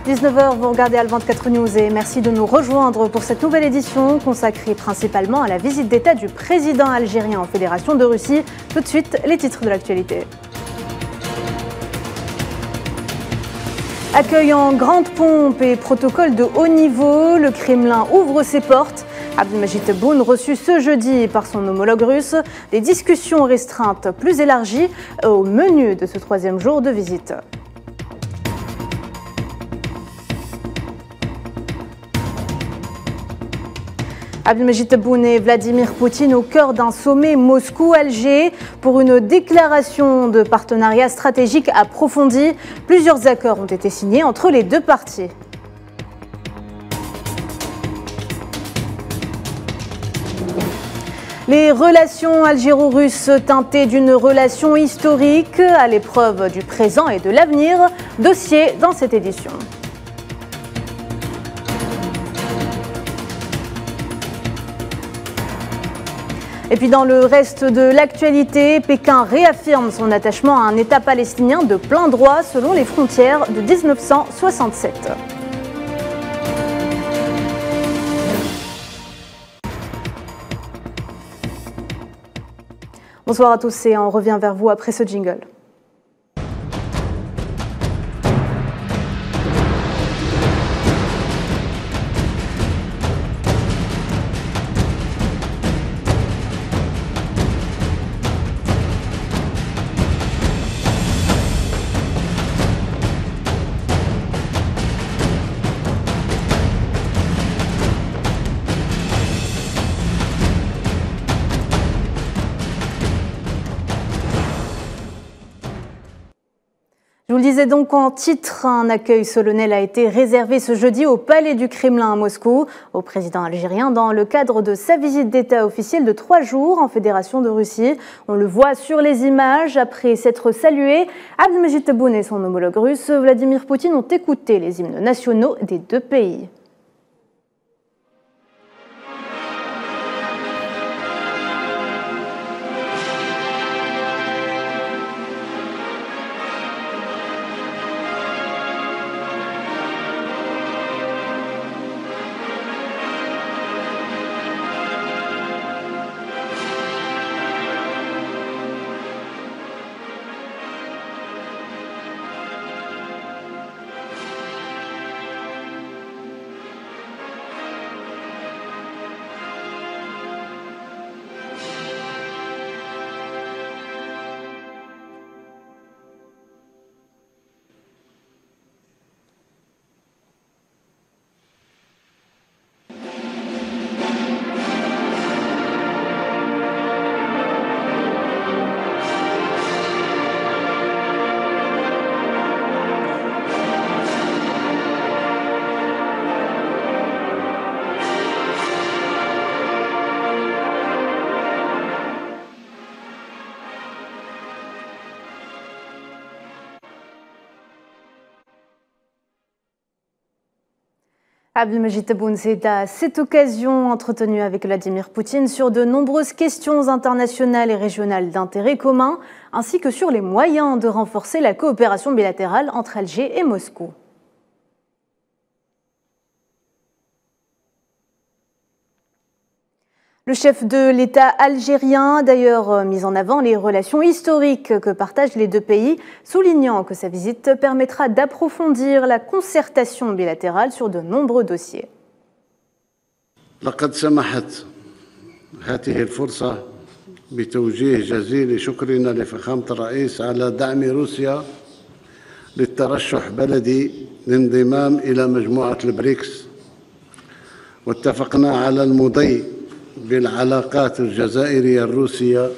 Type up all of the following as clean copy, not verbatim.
19h, vous regardez Al24 News et merci de nous rejoindre pour cette nouvelle édition consacrée principalement à la visite d'État du président algérien en Fédération de Russie. Tout de suite, les titres de l'actualité. Accueil en grande pompe et protocole de haut niveau, le Kremlin ouvre ses portes. Abdelmajid Tebboune reçu ce jeudi par son homologue russe. Des discussions restreintes plus élargies au menu de ce troisième jour de visite. Abdelmajid Tebboune et Vladimir Poutine au cœur d'un sommet Moscou-Alger pour une déclaration de partenariat stratégique approfondi. Plusieurs accords ont été signés entre les deux parties. Les relations algéro-russes teintées d'une relation historique à l'épreuve du présent et de l'avenir. Dossier dans cette édition. Et puis dans le reste de l'actualité, Pékin réaffirme son attachement à un État palestinien de plein droit selon les frontières de 1967. Bonsoir à tous et on revient vers vous après ce jingle. Je vous le disais donc en titre, un accueil solennel a été réservé ce jeudi au Palais du Kremlin à Moscou au président algérien dans le cadre de sa visite d'État officielle de 3 jours en Fédération de Russie. On le voit sur les images, après s'être salué, Abdelmajid Tebboune et son homologue russe Vladimir Poutine ont écouté les hymnes nationaux des deux pays. Abdelmajid Tebboune s'est à cette occasion entretenu avec Vladimir Poutine sur de nombreuses questions internationales et régionales d'intérêt commun, ainsi que sur les moyens de renforcer la coopération bilatérale entre Alger et Moscou. Le chef de l'État algérien a d'ailleurs mis en avant les relations historiques que partagent les deux pays, soulignant que sa visite permettra d'approfondir la concertation bilatérale sur de nombreux dossiers. لقد سمحت هذه الفرصة بتوجيه جزيل شكرنا لفخامة الرئيس على دعم روسيا للترشح بلدي للانضمام إلى مجموعة البريكس، واتفقنا على المضي بالعلاقات الجزائرية الروسية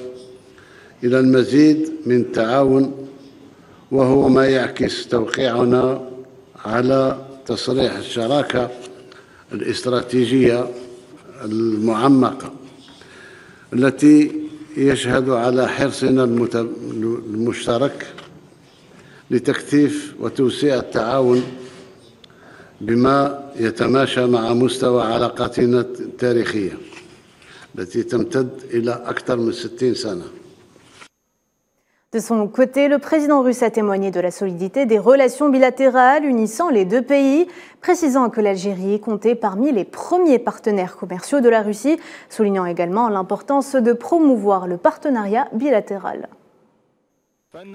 إلى المزيد من التعاون، وهو ما يعكس توقيعنا على تصريح الشراكة الاستراتيجية المعمقة التي يشهد على حرصنا المشترك لتكثيف وتوسيع التعاون بما يتماشى مع مستوى علاقاتنا التاريخية التي تمتد إلى أكثر من 60 سنة. De son côté, le président russe a témoigné de la solidité des relations bilatérales unissant les deux pays, précisant que l'Algérie comptait parmi les premiers partenaires commerciaux de la Russie, soulignant également l'importance de promouvoir le partenariat bilatéral.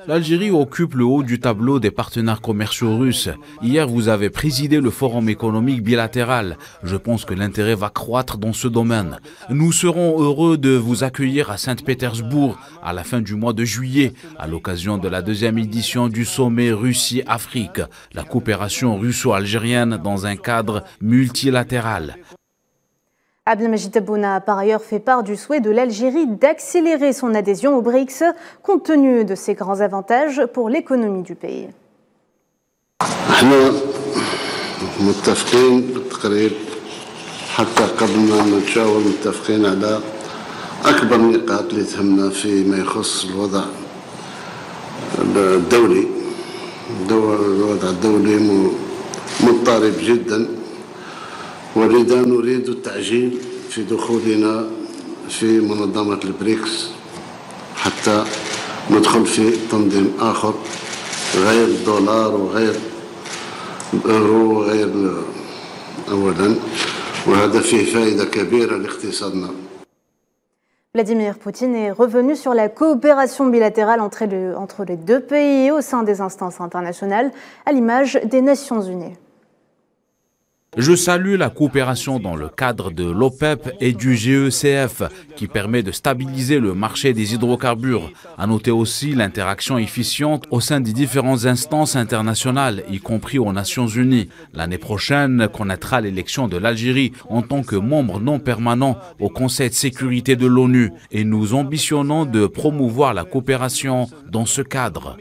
L'Algérie occupe le haut du tableau des partenaires commerciaux russes. Hier, vous avez présidé le forum économique bilatéral. Je pense que l'intérêt va croître dans ce domaine. Nous serons heureux de vous accueillir à Saint-Pétersbourg à la fin du mois de juillet, à l'occasion de la deuxième édition du sommet Russie-Afrique, la coopération russo-algérienne dans un cadre multilatéral. Abdelmajid Tebboune a par ailleurs fait part du souhait de l'Algérie d'accélérer son adhésion aux BRICS, compte tenu de ses grands avantages pour l'économie du pays. ولذا نريد التعجيل في دخولنا في منظمة البريكس حتى ندخل في تنظيم آخر غير الدولار وغير الأورو وغير أولا وهذا فيه فائدة كبيرة لاقتصادنا. Vladimir Poutine est revenu sur la coopération bilatérale entre les deux pays au sein des instances internationales, à l'image des Nations Unies. Je salue la coopération dans le cadre de l'OPEP et du GECF qui permet de stabiliser le marché des hydrocarbures. À noter aussi l'interaction efficiente au sein des différentes instances internationales, y compris aux Nations Unies. L'année prochaine connaîtra l'élection de l'Algérie en tant que membre non permanent au Conseil de sécurité de l'ONU et nous ambitionnons de promouvoir la coopération dans ce cadre.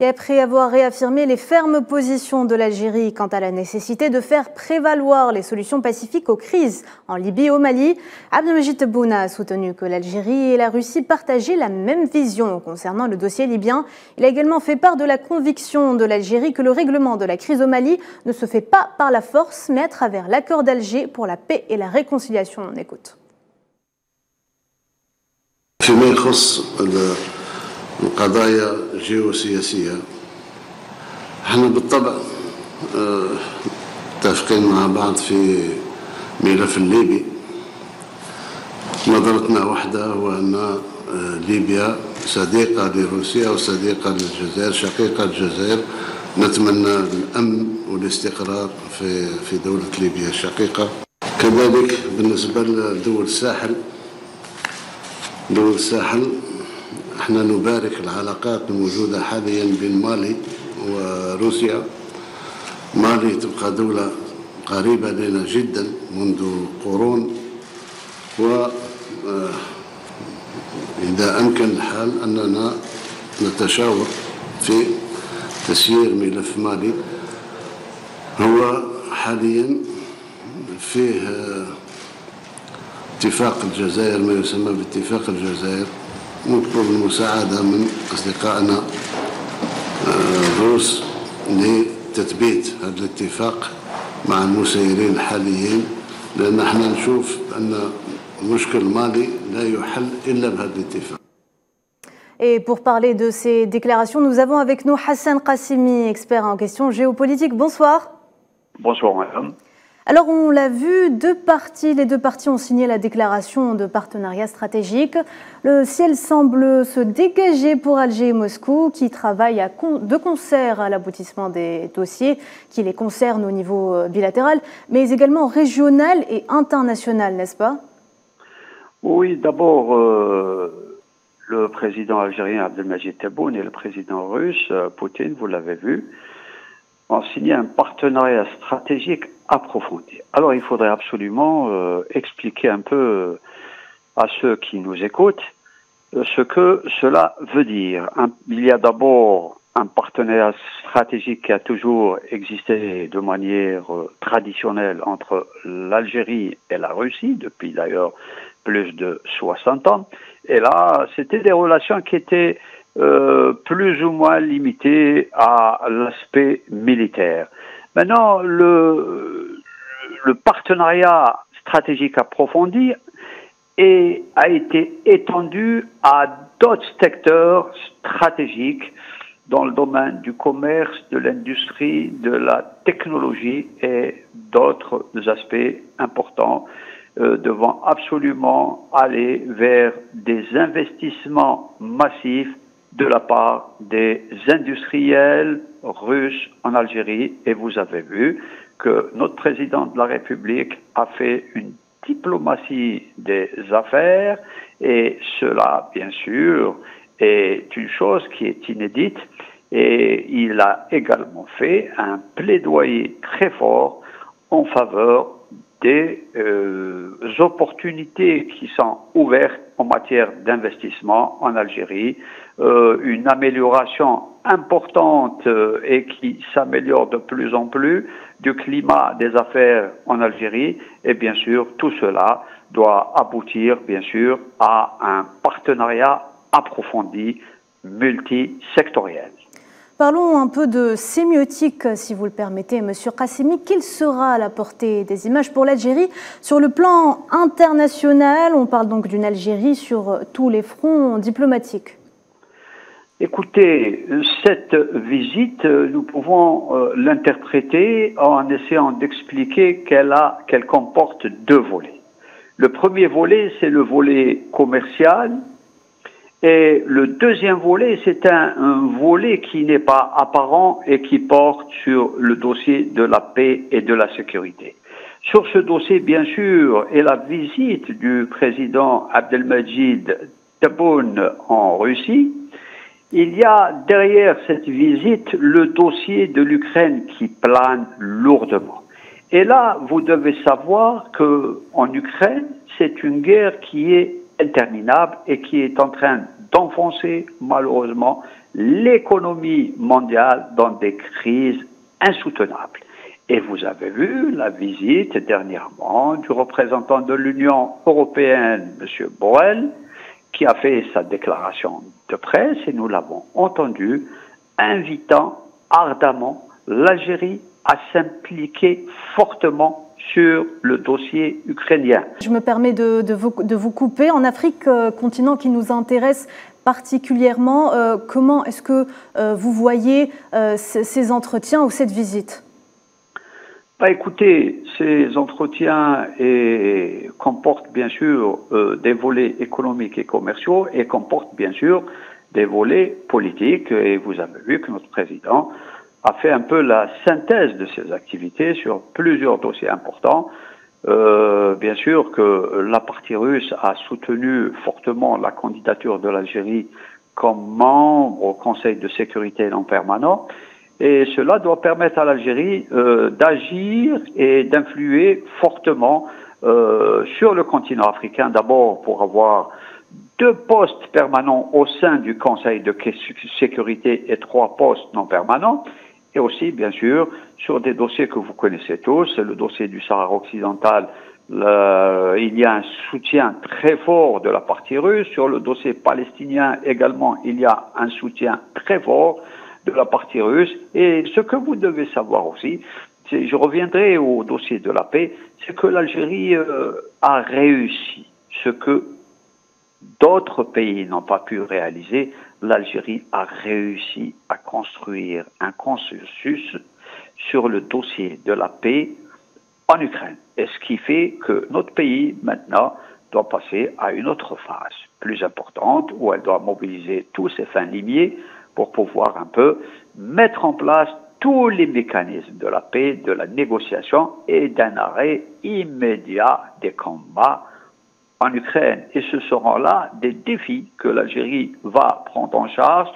Et après avoir réaffirmé les fermes positions de l'Algérie quant à la nécessité de faire prévaloir les solutions pacifiques aux crises en Libye et au Mali, Abdelmajid Tebboune a soutenu que l'Algérie et la Russie partageaient la même vision concernant le dossier libyen. Il a également fait part de la conviction de l'Algérie que le règlement de la crise au Mali ne se fait pas par la force, mais à travers l'accord d'Alger pour la paix et la réconciliation. On écoute. القضايا جيوسياسية احنا بالطبع متفقين مع بعض في ملف الليبي. نظرتنا واحدة هو أن ليبيا صديقة لروسيا وصديقة للجزائر، شقيقة الجزائر. نتمنى الأمن والاستقرار في دولة ليبيا الشقيقة. كذلك بالنسبة لدول الساحل احنا نبارك العلاقات الموجودة حاليا بين مالي وروسيا. مالي تبقى دولة قريبة لنا جدا منذ قرون، وإذا أمكن الحال أننا نتشاور في تسيير ملف مالي. هو حاليا فيه اتفاق الجزائر، ما يسمى باتفاق الجزائر. نطلب المساعدة من أصدقائنا الروس لتثبيت هذا الاتفاق مع المسيرين الحاليين، لأن احنا نشوف أن مشكل مالي لا يحل إلا بهذا الاتفاق. Et pour parler de ces déclarations, nous avons avec nous Hassan Qassimi, expert en questions géopolitiques. Bonsoir. Bonsoir, madame. Alors, on l'a vu, les deux parties ont signé la déclaration de partenariat stratégique. Le ciel semble se dégager pour Alger et Moscou, qui travaillent de concert à l'aboutissement des dossiers qui les concernent au niveau bilatéral, mais également régional et international, n'est-ce pas? Oui, d'abord, le président algérien Abdelmajid Tebboune et le président russe Poutine, vous l'avez vu, ont signé un partenariat stratégique approfondi. Alors, il faudrait absolument expliquer un peu à ceux qui nous écoutent ce que cela veut dire. Il y a d'abord un partenariat stratégique qui a toujours existé de manière traditionnelle entre l'Algérie et la Russie, depuis d'ailleurs plus de 60 ans. Et là, c'était des relations qui étaient plus ou moins limitées à l'aspect militaire. Maintenant, le partenariat stratégique approfondi a été étendu à d'autres secteurs stratégiques dans le domaine du commerce, de l'industrie, de la technologie et d'autres aspects importants devant absolument aller vers des investissements massifs de la part des industriels russes en Algérie. Et vous avez vu que notre président de la République a fait une diplomatie des affaires et cela, bien sûr, est une chose qui est inédite et il a également fait un plaidoyer très fort en faveur des opportunités qui sont ouvertes en matière d'investissement en Algérie, une amélioration importante et qui s'améliore de plus en plus du climat des affaires en Algérie et bien sûr tout cela doit aboutir bien sûr à un partenariat approfondi multisectoriel. Parlons un peu de sémiotique, si vous le permettez, Monsieur Qassimi. Quelle sera la portée des images pour l'Algérie sur le plan international? On parle donc d'une Algérie sur tous les fronts diplomatiques. Écoutez, cette visite, nous pouvons l'interpréter en essayant d'expliquer qu'elle comporte deux volets. Le premier volet, c'est le volet commercial. Et le deuxième volet, c'est un volet qui n'est pas apparent et qui porte sur le dossier de la paix et de la sécurité. Sur ce dossier, bien sûr, et la visite du président Abdelmajid Tebboune en Russie, il y a derrière cette visite le dossier de l'Ukraine qui plane lourdement. Et là, vous devez savoir qu'en Ukraine, c'est une guerre qui est interminable et qui est en train d'enfoncer malheureusement l'économie mondiale dans des crises insoutenables. Et vous avez vu la visite dernièrement du représentant de l'Union européenne, M. Borrell, qui a fait sa déclaration de presse, et nous l'avons entendu, invitant ardemment l'Algérie à s'impliquer fortement sur le dossier ukrainien. Je me permets de vous couper. En Afrique, continent qui nous intéresse particulièrement, comment est-ce que vous voyez ces entretiens ou cette visite? Écoutez, ces entretiens comportent bien sûr des volets économiques et commerciaux et comportent bien sûr des volets politiques. Et vous avez vu que notre président a fait un peu la synthèse de ces activités sur plusieurs dossiers importants. Bien sûr que la partie russe a soutenu fortement la candidature de l'Algérie comme membre au Conseil de sécurité non permanent. Et cela doit permettre à l'Algérie d'agir et d'influer fortement sur le continent africain, d'abord pour avoir 2 postes permanents au sein du Conseil de sécurité et 3 postes non permanents, et aussi, bien sûr, sur des dossiers que vous connaissez tous, c'est le dossier du Sahara occidental. Il y a un soutien très fort de la partie russe. Sur le dossier palestinien également, il y a un soutien très fort de la partie russe. Et ce que vous devez savoir aussi, je reviendrai au dossier de la paix, c'est que l'Algérie a réussi ce que d'autres pays n'ont pas pu réaliser. L'Algérie a réussi à construire un consensus sur le dossier de la paix en Ukraine. Et ce qui fait que notre pays, maintenant, doit passer à une autre phase plus importante, où elle doit mobiliser tous ses fins limiers pour pouvoir un peu mettre en place tous les mécanismes de la paix, de la négociation et d'un arrêt immédiat des combats en Ukraine. Et ce seront là des défis que l'Algérie va prendre en charge.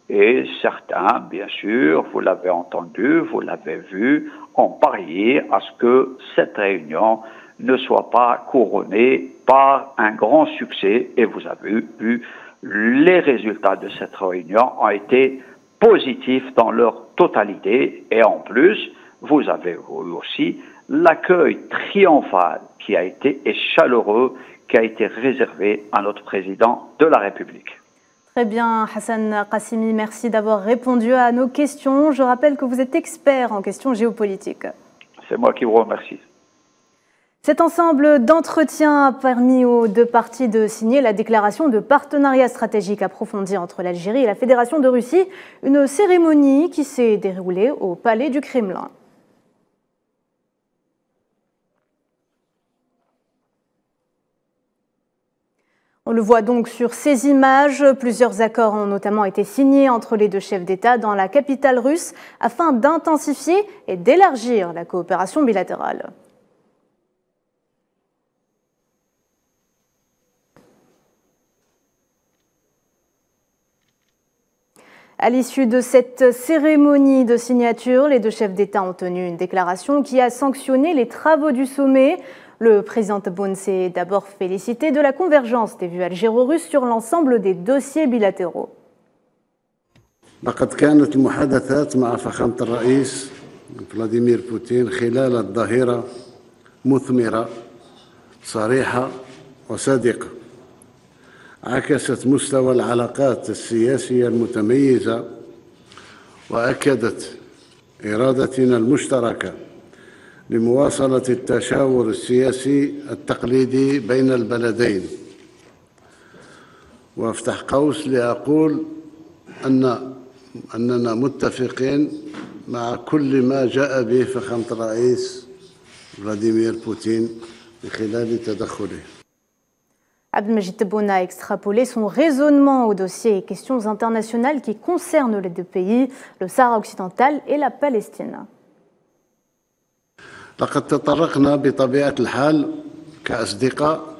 Et certains, bien sûr, vous l'avez entendu, vous l'avez vu, ont parié à ce que cette réunion ne soit pas couronnée par un grand succès. Et vous avez vu, les résultats de cette réunion ont été positifs dans leur totalité. Et en plus, vous avez vu aussi l'accueil triomphal qui a été et chaleureux qui a été réservé à notre président de la République. Très bien, Hassan Qassimi, merci d'avoir répondu à nos questions. Je rappelle que vous êtes expert en questions géopolitiques. C'est moi qui vous remercie. Cet ensemble d'entretiens a permis aux deux parties de signer la déclaration de partenariat stratégique approfondi entre l'Algérie et la Fédération de Russie, une cérémonie qui s'est déroulée au Palais du Kremlin. On le voit donc sur ces images. Plusieurs accords ont notamment été signés entre les deux chefs d'État dans la capitale russe afin d'intensifier et d'élargir la coopération bilatérale. À l'issue de cette cérémonie de signature, les deux chefs d'État ont tenu une déclaration qui a sanctionné les travaux du sommet. Le président Tebboune s'est d'abord félicité de la convergence des vues algéro-russes sur l'ensemble des dossiers bilatéraux. لقد كانت المحادثات مع فخامة الرئيس فلاديمير بوتين خلال الظهيرة مثمرة صريحة وصادقة عكست مستوى العلاقات السياسية المتميزة وأكدت إرادتنا المشتركة لمواصلة التشاور السياسي التقليدي بين البلدين. وأفتح قوس لأقول أننا متفقين مع كل ما جاء به فخامة الرئيس فلاديمير بوتين من خلال تدخله. Abdelmajid Tebboune a extrapolé son raisonnement au dossier et questions internationales qui concernent les deux pays, le Sahara occidental et la Palestine. لقد تطرقنا بطبيعة الحال كأصدقاء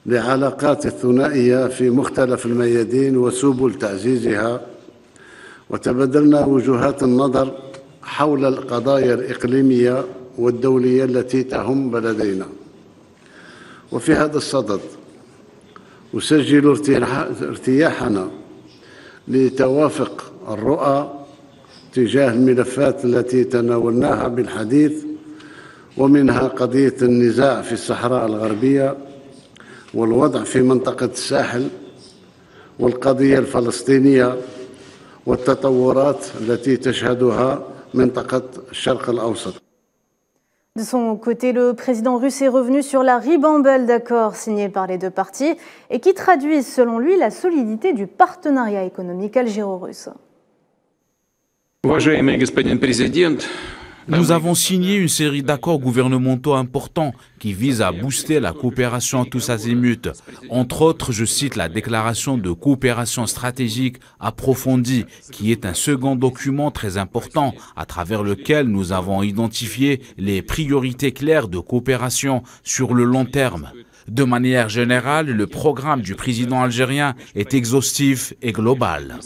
لعلاقات الثنائية في مختلف الميادين وسبل تعزيزها وتبادلنا وجهات النظر حول القضايا الإقليمية والدولية التي تهم بلدينا. وفي هذا الصدد أسجل ارتياحنا لتوافق الرؤى تجاه الملفات التي تناولناها بالحديث ومنها قضية النزاع في الصحراء الغربية والوضع في منطقة الساحل والقضية الفلسطينية والتطورات التي تشهدها منطقة الشرق الأوسط. De son côté, le président russe est revenu sur la ribambelle d'accords signés par les deux parties et qui traduisent, selon lui, la solidité du partenariat économique algéro-russe. Nous avons signé une série d'accords gouvernementaux importants qui visent à booster la coopération en tous azimuts. Entre autres, je cite la déclaration de coopération stratégique approfondie, qui est un second document très important à travers lequel nous avons identifié les priorités claires de coopération sur le long terme. De manière générale, le programme du président algérien est exhaustif et global.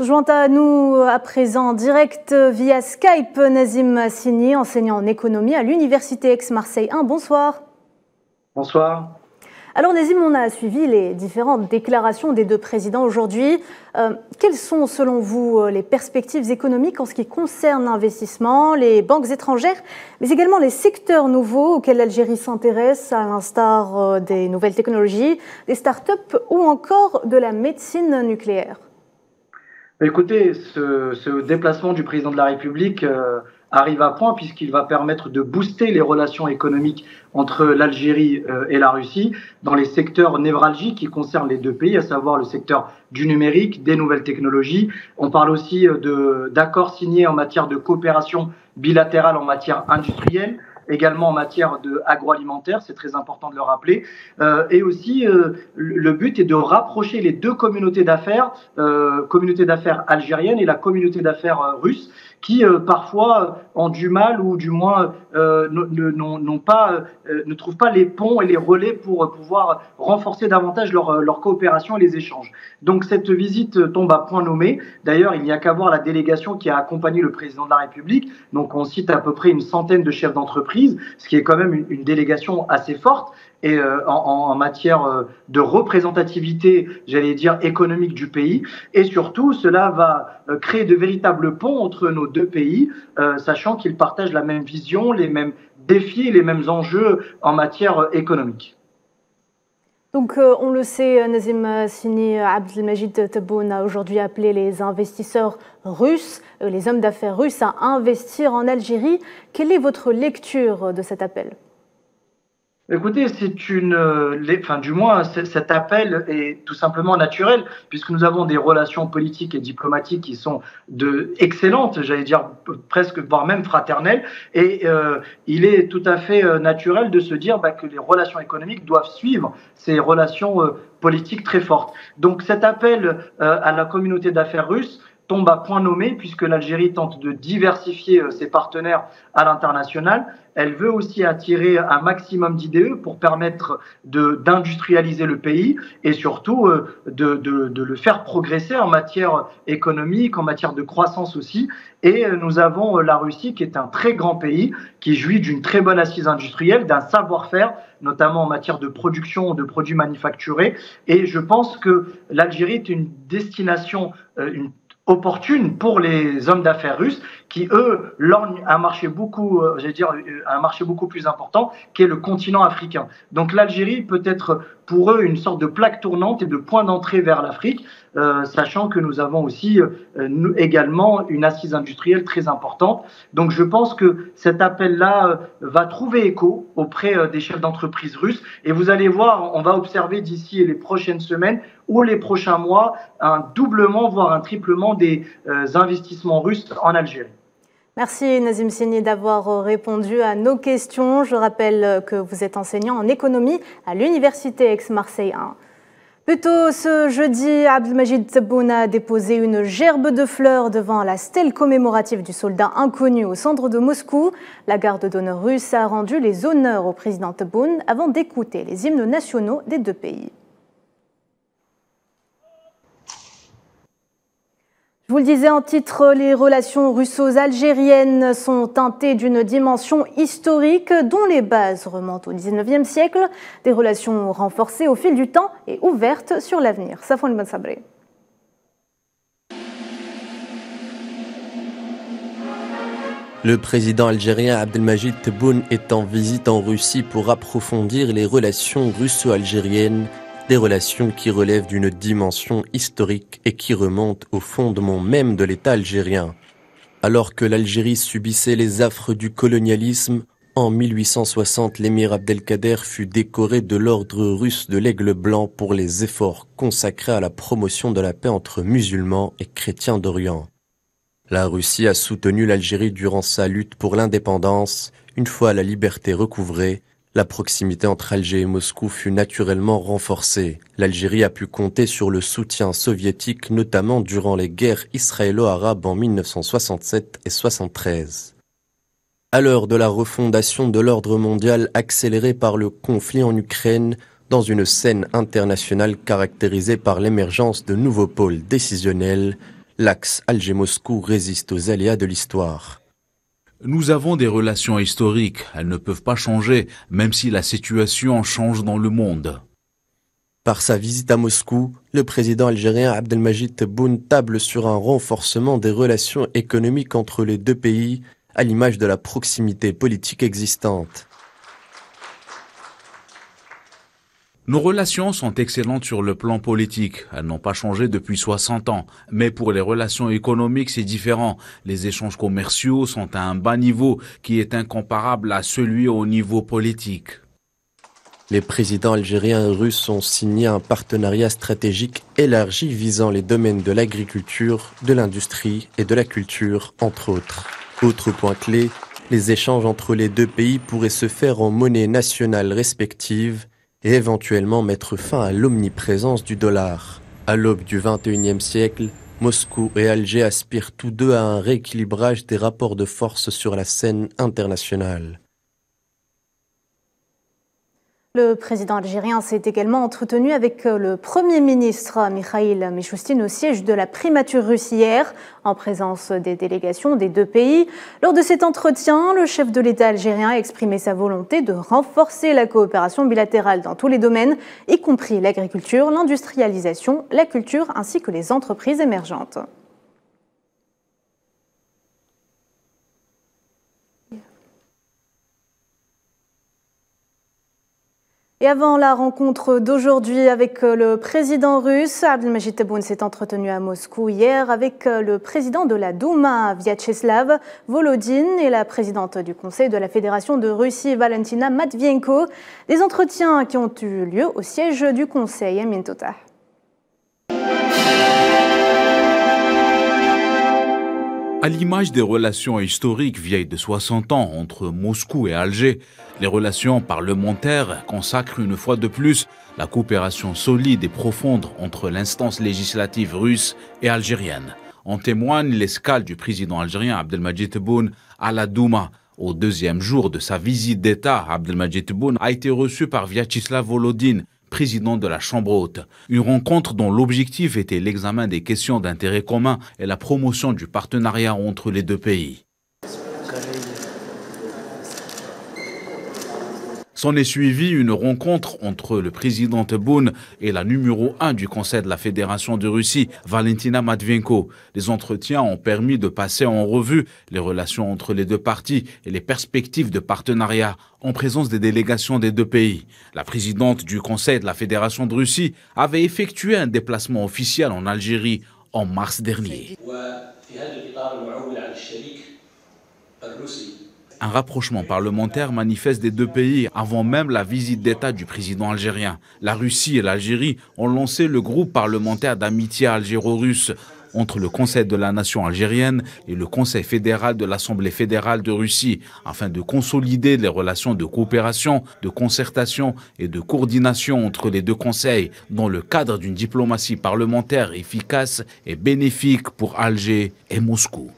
Se joint à nous à présent en direct via Skype, Nazim Assini, enseignant en économie à l'Université Aix-Marseille 1. Bonsoir. Bonsoir. Alors Nazim, on a suivi les différentes déclarations des deux présidents aujourd'hui. Quelles sont selon vous les perspectives économiques en ce qui concerne l'investissement, les banques étrangères, mais également les secteurs nouveaux auxquels l'Algérie s'intéresse, à l'instar des nouvelles technologies, des start-up ou encore de la médecine nucléaire? Écoutez, ce déplacement du président de la République arrive à point puisqu'il va permettre de booster les relations économiques entre l'Algérie et la Russie dans les secteurs névralgiques qui concernent les deux pays, à savoir le secteur du numérique, des nouvelles technologies. On parle aussi d'accords signés en matière de coopération bilatérale en matière industrielle, également en matière agroalimentaire, c'est très important de le rappeler. Et aussi, le but est de rapprocher les deux communautés d'affaires algérienne et la communauté d'affaires russe, qui parfois ont du mal ou du moins ne trouvent pas les ponts et les relais pour pouvoir renforcer davantage leur coopération et les échanges. Donc cette visite tombe à point nommé. D'ailleurs, il n'y a qu'à voir la délégation qui a accompagné le président de la République. Donc on cite à peu près une centaine de chefs d'entreprise, ce qui est quand même une délégation assez forte. Et en matière de représentativité, j'allais dire économique du pays. Et surtout, cela va créer de véritables ponts entre nos deux pays, sachant qu'ils partagent la même vision, les mêmes défis, les mêmes enjeux en matière économique. Donc, on le sait, Nazim Sini, Abdelmajid Tebboune a aujourd'hui appelé les investisseurs russes, les hommes d'affaires russes à investir en Algérie. Quelle est votre lecture de cet appel ? Écoutez, du moins, cet appel est tout simplement naturel, puisque nous avons des relations politiques et diplomatiques qui sont excellentes, j'allais dire presque, voire même fraternelles, et il est tout à fait naturel de se dire que les relations économiques doivent suivre ces relations politiques très fortes. Donc cet appel à la communauté d'affaires russe tombe à point nommé, puisque l'Algérie tente de diversifier ses partenaires à l'international. Elle veut aussi attirer un maximum d'IDE pour permettre d'industrialiser le pays et surtout de le faire progresser en matière économique, en matière de croissance aussi. Et nous avons la Russie qui est un très grand pays, qui jouit d'une très bonne assise industrielle, d'un savoir-faire, notamment en matière de production de produits manufacturés. Et je pense que l'Algérie est une destination, opportune pour les hommes d'affaires russes qui, eux, lorgnent un marché beaucoup, un marché beaucoup plus important, qui est le continent africain. Donc l'Algérie peut être pour eux une sorte de plaque tournante et de point d'entrée vers l'Afrique, sachant que nous avons aussi également une assise industrielle très importante. Donc je pense que cet appel-là va trouver écho auprès des chefs d'entreprise russes. Et vous allez voir, on va observer d'ici les prochaines semaines ou les prochains mois un doublement, voire un triplement des investissements russes en Algérie. Merci Nazim Sini d'avoir répondu à nos questions. Je rappelle que vous êtes enseignant en économie à l'Université Aix-Marseille 1. Plus tôt ce jeudi, Abdelmajid Tebboune a déposé une gerbe de fleurs devant la stèle commémorative du soldat inconnu au centre de Moscou. La garde d'honneur russe a rendu les honneurs au président Tebboune avant d'écouter les hymnes nationaux des deux pays. Je vous le disais en titre, les relations russo-algériennes sont teintées d'une dimension historique dont les bases remontent au XIXe siècle, des relations renforcées au fil du temps et ouvertes sur l'avenir. Safwan Ben Sabré. Le président algérien Abdelmajid Tebboune est en visite en Russie pour approfondir les relations russo-algériennes, des relations qui relèvent d'une dimension historique et qui remontent au fondement même de l'État algérien. Alors que l'Algérie subissait les affres du colonialisme, en 1860, l'émir Abdelkader fut décoré de l'ordre russe de l'Aigle blanc pour les efforts consacrés à la promotion de la paix entre musulmans et chrétiens d'Orient. La Russie a soutenu l'Algérie durant sa lutte pour l'indépendance. Une fois la liberté recouvrée, la proximité entre Alger et Moscou fut naturellement renforcée. L'Algérie a pu compter sur le soutien soviétique, notamment durant les guerres israélo-arabes en 1967 et 1973. À l'heure de la refondation de l'ordre mondial accélérée par le conflit en Ukraine, dans une scène internationale caractérisée par l'émergence de nouveaux pôles décisionnels, l'axe Alger-Moscou résiste aux aléas de l'histoire. Nous avons des relations historiques, elles ne peuvent pas changer, même si la situation change dans le monde. Par sa visite à Moscou, le président algérien Abdelmajid Tebboune table sur un renforcement des relations économiques entre les deux pays, à l'image de la proximité politique existante. Nos relations sont excellentes sur le plan politique. Elles n'ont pas changé depuis 60 ans. Mais pour les relations économiques, c'est différent. Les échanges commerciaux sont à un bas niveau qui est incomparable à celui au niveau politique. Les présidents algériens et russes ont signé un partenariat stratégique élargi visant les domaines de l'agriculture, de l'industrie et de la culture, entre autres. Autre point clé, les échanges entre les deux pays pourraient se faire en monnaie nationale respective et éventuellement mettre fin à l'omniprésence du dollar. À l'aube du XXIe siècle, Moscou et Alger aspirent tous deux à un rééquilibrage des rapports de force sur la scène internationale. Le président algérien s'est également entretenu avec le Premier ministre Mikhail Mishustin au siège de la primature russe hier, en présence des délégations des deux pays. Lors de cet entretien, le chef de l'État algérien a exprimé sa volonté de renforcer la coopération bilatérale dans tous les domaines, y compris l'agriculture, l'industrialisation, la culture ainsi que les entreprises émergentes. Et avant la rencontre d'aujourd'hui avec le président russe, Abdelmajid Tebboune s'est entretenu à Moscou hier avec le président de la Douma, Vyacheslav Volodine, et la présidente du Conseil de la Fédération de Russie, Valentina Matvienko. Des entretiens qui ont eu lieu au siège du Conseil, Amin Tota. À l'image des relations historiques vieilles de 60 ans entre Moscou et Alger, les relations parlementaires consacrent une fois de plus la coopération solide et profonde entre l'instance législative russe et algérienne. En témoigne l'escale du président algérien Abdelmajid Tebboune à la Douma. Au deuxième jour de sa visite d'État, Abdelmajid Tebboune a été reçu par Vyacheslav Volodine, président de la Chambre haute. Une rencontre dont l'objectif était l'examen des questions d'intérêt commun et la promotion du partenariat entre les deux pays. S'en est suivi une rencontre entre le président Tebboune et la numéro 1 du Conseil de la Fédération de Russie, Valentina Matvienko. Les entretiens ont permis de passer en revue les relations entre les deux parties et les perspectives de partenariat en présence des délégations des deux pays. La présidente du Conseil de la Fédération de Russie avait effectué un déplacement officiel en Algérie en mars dernier. Un rapprochement parlementaire manifeste des deux pays avant même la visite d'État du président algérien. La Russie et l'Algérie ont lancé le groupe parlementaire d'amitié algéro-russe entre le Conseil de la nation algérienne et le Conseil fédéral de l'Assemblée fédérale de Russie afin de consolider les relations de coopération, de concertation et de coordination entre les deux conseils dans le cadre d'une diplomatie parlementaire efficace et bénéfique pour Alger et Moscou.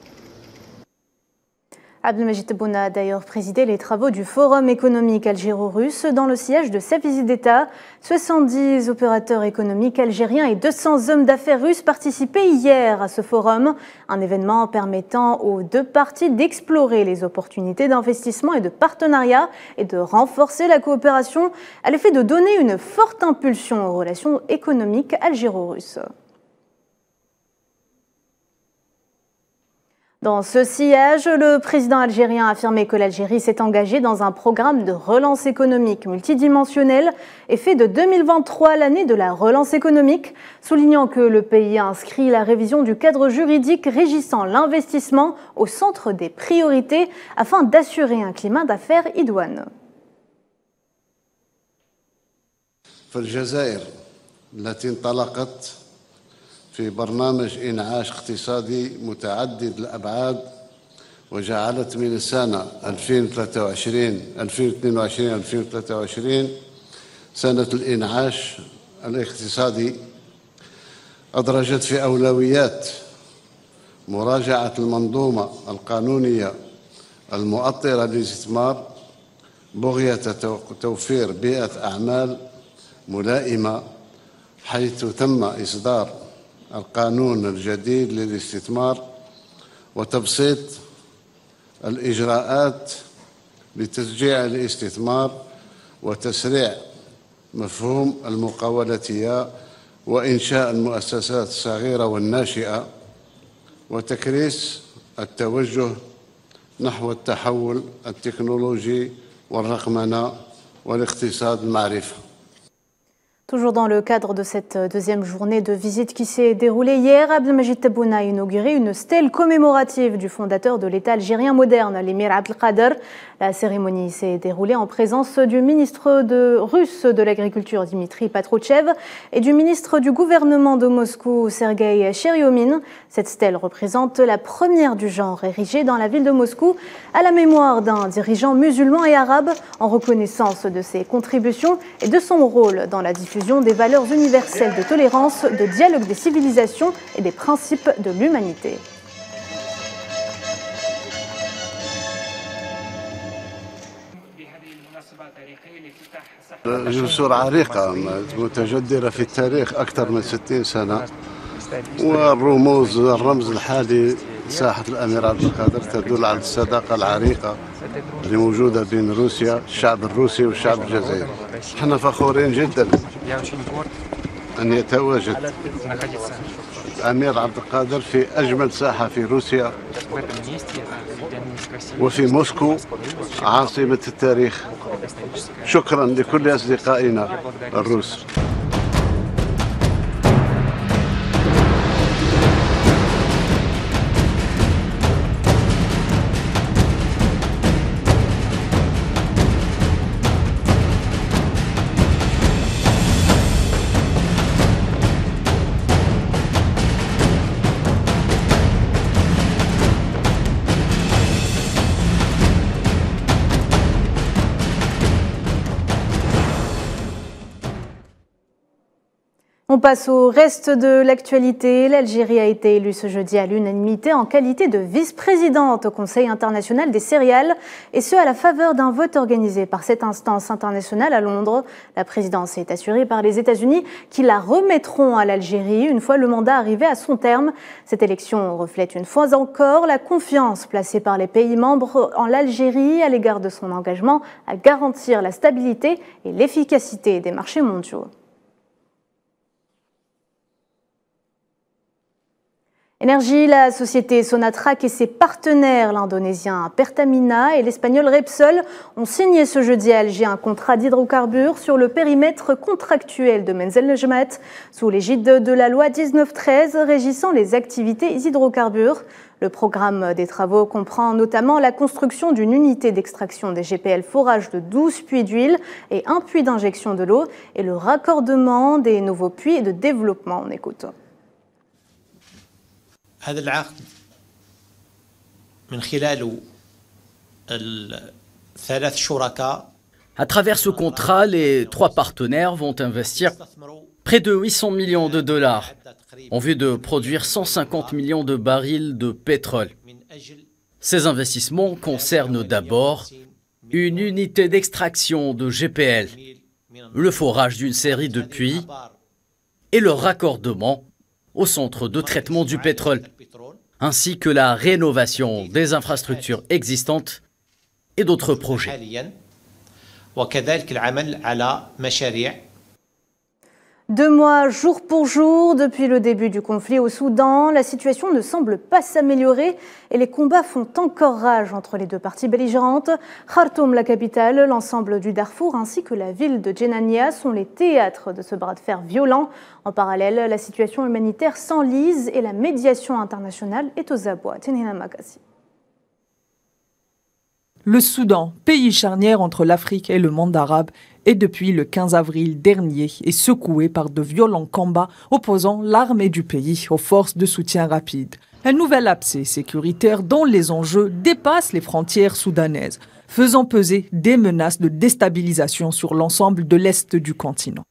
Abdelmajid Tebboune a d'ailleurs présidé les travaux du Forum économique algéro-russe dans le siège de sa visite d'État. 70 opérateurs économiques algériens et 200 hommes d'affaires russes participaient hier à ce forum, un événement permettant aux deux parties d'explorer les opportunités d'investissement et de partenariat et de renforcer la coopération à l'effet de donner une forte impulsion aux relations économiques algéro-russes. Dans ce sillage, le président algérien a affirmé que l'Algérie s'est engagée dans un programme de relance économique multidimensionnel et fait de 2023 l'année de la relance économique, soulignant que le pays a inscrit la révision du cadre juridique régissant l'investissement au centre des priorités afin d'assurer un climat d'affaires idoine. في برنامج إنعاش اقتصادي متعدد الأبعاد وجعلت من السنة 2022-2023 سنة الإنعاش الاقتصادي. أدرجت في أولويات مراجعة المنظومة القانونية المؤطرة للاستثمار بغية توفير بيئة أعمال ملائمة، حيث تم إصدار القانون الجديد للاستثمار وتبسيط الإجراءات لتشجيع الاستثمار وتسريع مفهوم المقاولاتية وإنشاء المؤسسات الصغيرة والناشئة وتكريس التوجه نحو التحول التكنولوجي والرقمنة والاقتصاد المعرفة. Toujours dans le cadre de cette deuxième journée de visite qui s'est déroulée hier, Abdelmajid Tebboune a inauguré une stèle commémorative du fondateur de l'État algérien moderne, l'émir Abdelkader. La cérémonie s'est déroulée en présence du ministre russe de l'Agriculture, Dimitri Patrouchev, et du ministre du gouvernement de Moscou, Sergueï Cheriomin. Cette stèle représente la première du genre érigée dans la ville de Moscou à la mémoire d'un dirigeant musulman et arabe, en reconnaissance de ses contributions et de son rôle dans la diffusion des valeurs universelles de tolérance, de dialogue des civilisations et des principes de l'humanité. جسور عريقة متجذرة في التاريخ أكثر من 60 سنة، الرمز الحالي ساحة الأمير عبدالقادر تدل على الصداقة العريقة اللي موجودة بين روسيا، الشعب الروسي والشعب الجزائري. احنا فخورين جدا أن يتواجد أمير عبد القادر في أجمل ساحة في روسيا وفي موسكو عاصمة التاريخ. شكرا لكل أصدقائنا الروس. On passe au reste de l'actualité. L'Algérie a été élue ce jeudi à l'unanimité en qualité de vice-présidente au Conseil international des céréales, et ce à la faveur d'un vote organisé par cette instance internationale à Londres. La présidence est assurée par les États-Unis qui la remettront à l'Algérie une fois le mandat arrivé à son terme. Cette élection reflète une fois encore la confiance placée par les pays membres en l'Algérie à l'égard de son engagement à garantir la stabilité et l'efficacité des marchés mondiaux. Énergie, la société Sonatrach et ses partenaires, l'indonésien Pertamina et l'espagnol Repsol, ont signé ce jeudi à Alger un contrat d'hydrocarbures sur le périmètre contractuel de Menzelnejmat, sous l'égide de la loi 1913 régissant les activités hydrocarbures. Le programme des travaux comprend notamment la construction d'une unité d'extraction des GPL forage de 12 puits d'huile et un puits d'injection de l'eau et le raccordement des nouveaux puits de développement. On écoute. هذا العقد من خلاله الثلاث شركاء. À travers ce contrat, les trois partenaires vont investir près de 800 millions de dollars en vue de produire 150 millions de barils de pétrole. Ces investissements concernent d'abord une unité d'extraction de GPL, le forage d'une série de puits et le raccordement au centre de traitement du pétrole, ainsi que la rénovation des infrastructures existantes et d'autres projets. 2 mois jour pour jour depuis le début du conflit au Soudan, la situation ne semble pas s'améliorer et les combats font encore rage entre les deux parties belligérantes. Khartoum, la capitale, l'ensemble du Darfour ainsi que la ville de Djenania sont les théâtres de ce bras de fer violent. En parallèle, la situation humanitaire s'enlise et la médiation internationale est aux abois. Tenina Makassi. Le Soudan, pays charnière entre l'Afrique et le monde arabe, est depuis le 15 avril dernier est secoué par de violents combats opposant l'armée du pays aux forces de soutien rapide. Un nouvel abcès sécuritaire dont les enjeux dépassent les frontières soudanaises, faisant peser des menaces de déstabilisation sur l'ensemble de l'est du continent.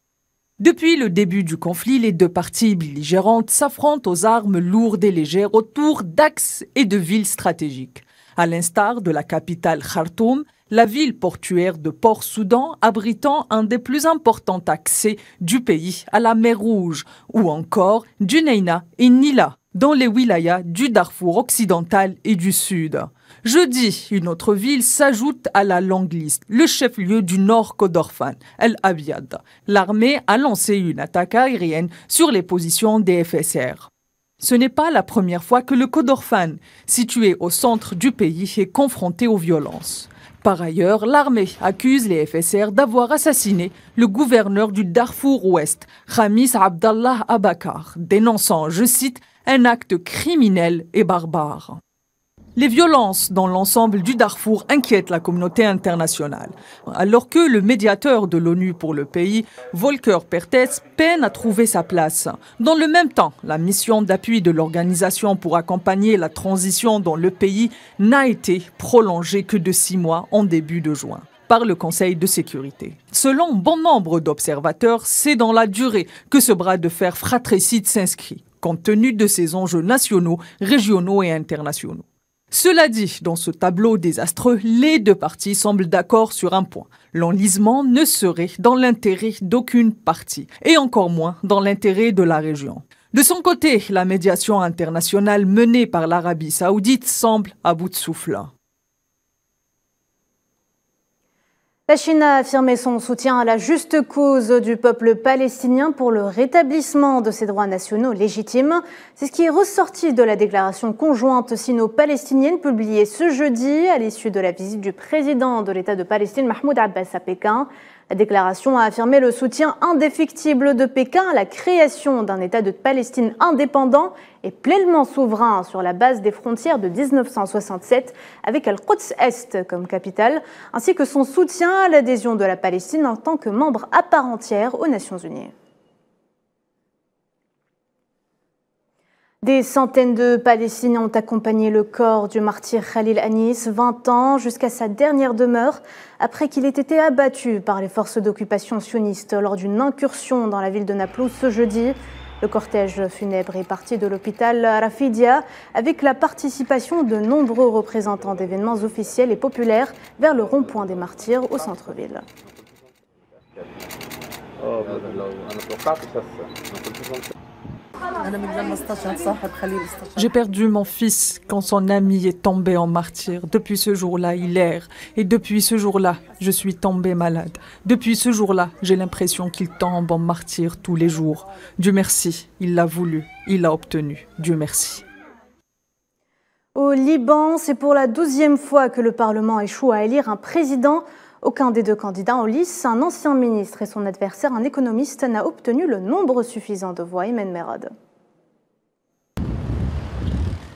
Depuis le début du conflit, les deux parties belligérantes s'affrontent aux armes lourdes et légères autour d'axes et de villes stratégiques. À l'instar de la capitale Khartoum, la ville portuaire de Port-Soudan abritant un des plus importants accès du pays à la mer Rouge, ou encore Djenina et Nila, dans les wilayas du Darfour occidental et du sud. Jeudi, une autre ville s'ajoute à la longue liste, le chef-lieu du Nord Kordofan, El Abiad. L'armée a lancé une attaque aérienne sur les positions des FSR. Ce n'est pas la première fois que le Kordofan, situé au centre du pays, est confronté aux violences. Par ailleurs, l'armée accuse les FSR d'avoir assassiné le gouverneur du Darfour Ouest, Khamis Abdallah Abakar, dénonçant, je cite, un acte criminel et barbare. Les violences dans l'ensemble du Darfour inquiètent la communauté internationale, alors que le médiateur de l'ONU pour le pays, Volker Perthes, peine à trouver sa place. Dans le même temps, la mission d'appui de l'organisation pour accompagner la transition dans le pays n'a été prolongée que de 6 mois en début de juin par le Conseil de sécurité. Selon bon nombre d'observateurs, c'est dans la durée que ce bras de fer fratricide s'inscrit, compte tenu de ses enjeux nationaux, régionaux et internationaux. Cela dit, dans ce tableau désastreux, les deux parties semblent d'accord sur un point. L'enlisement ne serait dans l'intérêt d'aucune partie, et encore moins dans l'intérêt de la région. De son côté, la médiation internationale menée par l'Arabie saoudite semble à bout de souffle. La Chine a affirmé son soutien à la juste cause du peuple palestinien pour le rétablissement de ses droits nationaux légitimes. C'est ce qui est ressorti de la déclaration conjointe sino-palestinienne publiée ce jeudi à l'issue de la visite du président de l'État de Palestine, Mahmoud Abbas, à Pékin. La déclaration a affirmé le soutien indéfectible de Pékin à la création d'un État de Palestine indépendant et pleinement souverain sur la base des frontières de 1967 avec Al-Quds Est comme capitale, ainsi que son soutien à l'adhésion de la Palestine en tant que membre à part entière aux Nations Unies. Des centaines de Palestiniens ont accompagné le corps du martyr Khalil Anis, 20 ans, jusqu'à sa dernière demeure, après qu'il ait été abattu par les forces d'occupation sionistes lors d'une incursion dans la ville de Naplouse ce jeudi. Le cortège funèbre est parti de l'hôpital Rafidia avec la participation de nombreux représentants d'événements officiels et populaires vers le rond-point des martyrs au centre-ville. J'ai perdu mon fils quand son ami est tombé en martyr. Depuis ce jour-là, il erre. Et depuis ce jour-là, je suis tombée malade. Depuis ce jour-là, j'ai l'impression qu'il tombe en martyr tous les jours. Dieu merci, il l'a voulu, il l'a obtenu. Dieu merci. Au Liban, c'est pour la 12e fois que le Parlement échoue à élire un président. Aucun des deux candidats en lice, un ancien ministre et son adversaire, un économiste, n'a obtenu le nombre suffisant de voix. Imen Merad.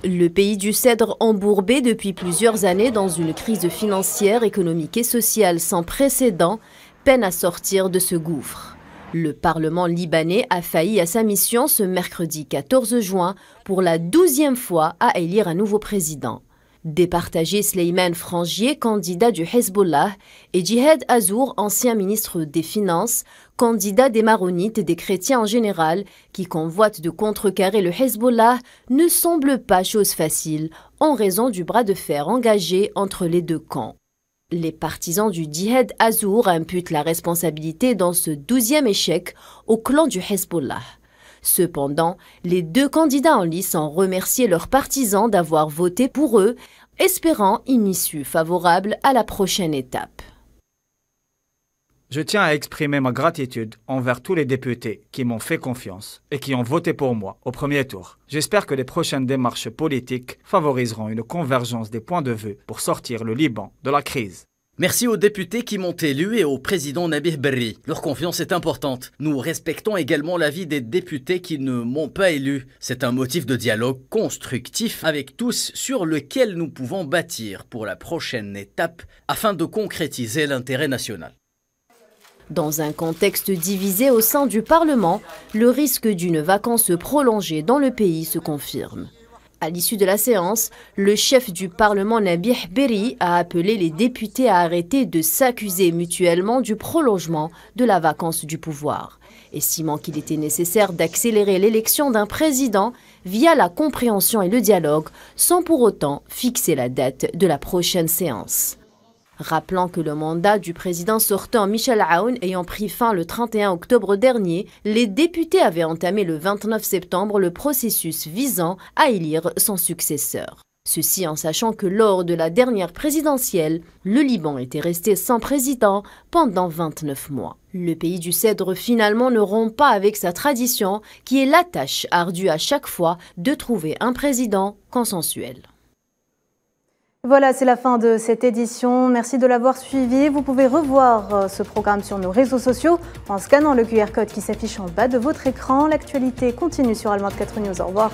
Le pays du Cèdre, embourbé depuis plusieurs années dans une crise financière, économique et sociale sans précédent, peine à sortir de ce gouffre. Le Parlement libanais a failli à sa mission ce mercredi 14 juin pour la 12e fois à élire un nouveau président. Départagé Sleiman Frangier, candidat du Hezbollah, et Djihad Azour, ancien ministre des Finances, candidat des Maronites et des chrétiens en général, qui convoitent de contrecarrer le Hezbollah, ne semble pas chose facile en raison du bras de fer engagé entre les deux camps. Les partisans du Djihad Azour imputent la responsabilité dans ce 12e échec au clan du Hezbollah. Cependant, les deux candidats en lice ont remercié leurs partisans d'avoir voté pour eux, espérant une issue favorable à la prochaine étape. Je tiens à exprimer ma gratitude envers tous les députés qui m'ont fait confiance et qui ont voté pour moi au premier tour. J'espère que les prochaines démarches politiques favoriseront une convergence des points de vue pour sortir le Liban de la crise. Merci aux députés qui m'ont élu et au président Nabih Berri. Leur confiance est importante. Nous respectons également l'avis des députés qui ne m'ont pas élu. C'est un motif de dialogue constructif avec tous sur lequel nous pouvons bâtir pour la prochaine étape afin de concrétiser l'intérêt national. Dans un contexte divisé au sein du Parlement, le risque d'une vacance prolongée dans le pays se confirme. À l'issue de la séance, le chef du Parlement Nabih Berri a appelé les députés à arrêter de s'accuser mutuellement du prolongement de la vacance du pouvoir, estimant qu'il était nécessaire d'accélérer l'élection d'un président via la compréhension et le dialogue, sans pour autant fixer la date de la prochaine séance. Rappelant que le mandat du président sortant Michel Aoun ayant pris fin le 31 octobre dernier, les députés avaient entamé le 29 septembre le processus visant à élire son successeur. Ceci en sachant que lors de la dernière présidentielle, le Liban était resté sans président pendant 29 mois. Le pays du Cèdre finalement ne rompt pas avec sa tradition qui est la tâche ardue à chaque fois de trouver un président consensuel. Voilà, c'est la fin de cette édition. Merci de l'avoir suivi. Vous pouvez revoir ce programme sur nos réseaux sociaux en scannant le QR code qui s'affiche en bas de votre écran. L'actualité continue sur Al24 News. Au revoir.